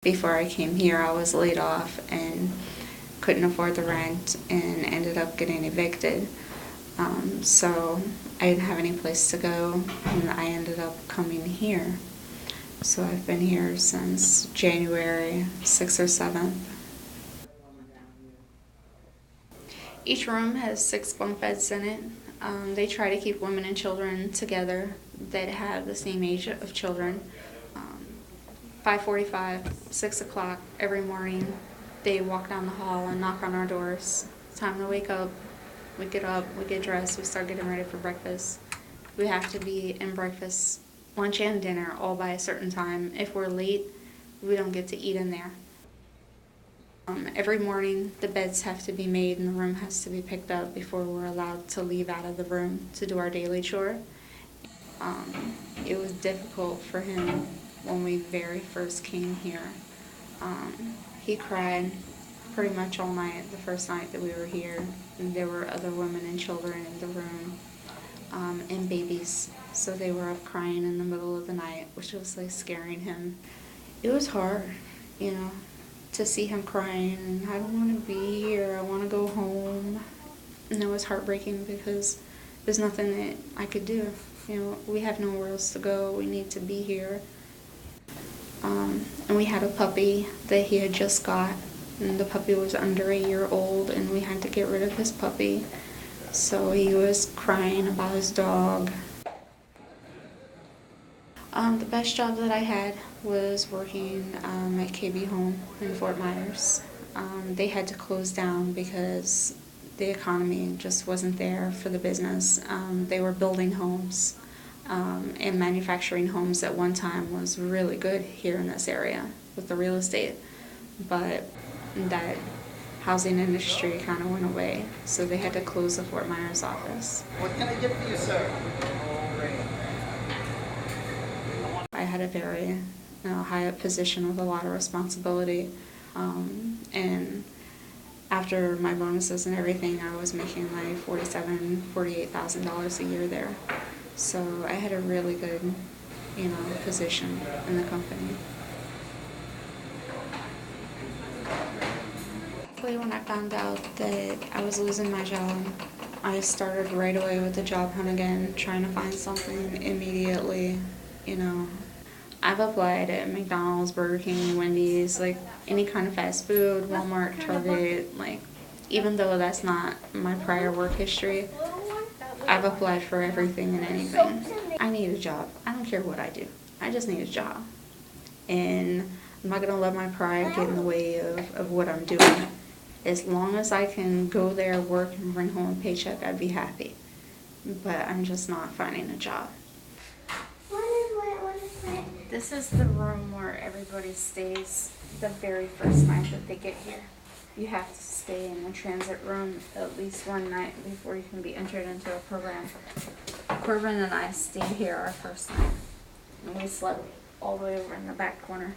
Before I came here, I was laid off and couldn't afford the rent and ended up getting evicted. So I didn't have any place to go, and I ended up coming here. So I've been here since January 6th or 7th. Each room has 6 bunk beds in it. They try to keep women and children together that have the same age of children. 5:45, 6 o'clock every morning, they walk down the hall and knock on our doors. It's time to wake up. We get up, we get dressed, we start getting ready for breakfast. We have to be in breakfast, lunch and dinner all by a certain time. If we're late, we don't get to eat in there. Every morning, the beds have to be made and the room has to be picked up before we're allowed to leave out of the room to do our daily chore. It was difficult for him when we very first came here. He cried pretty much all night the first night that we were here. And there were other women and children in the room, and babies, so they were up crying in the middle of the night, which was like scaring him. It was hard, to see him crying, and I don't want to be here, I want to go home. And it was heartbreaking because there's nothing that I could do. We have nowhere else to go, we need to be here. And we had a puppy that he had just got, and the puppy was under a year old, and we had to get rid of his puppy. So he was crying about his dog. The best job that I had was working at KB Home in Fort Myers. They had to close down because the economy just wasn't there for the business. They were building homes. And manufacturing homes at one time was really good here in this area with the real estate, but that housing industry kind of went away, so they had to close the Fort Myers office. What can I get for you, sir? I had a very high up position with a lot of responsibility, and after my bonuses and everything, I was making like $47,000, $48,000 a year there. So I had a really good, position in the company. When I found out that I was losing my job, I started right away with the job hunt again, trying to find something immediately. I've applied at McDonald's, Burger King, Wendy's, like any kind of fast food, Walmart, Target, even though that's not my prior work history, I've applied for everything and anything. I need a job. I don't care what I do. I just need a job. And I'm not going to let my pride get in the way of what I'm doing. As long as I can go there, work, and bring home a paycheck, I'd be happy. But I'm just not finding a job. This is the room where everybody stays the very first night that they get here. You have to stay in the transit room at least one night before you can be entered into a program. Corbin and I stayed here our first night, and we slept all the way over in the back corner.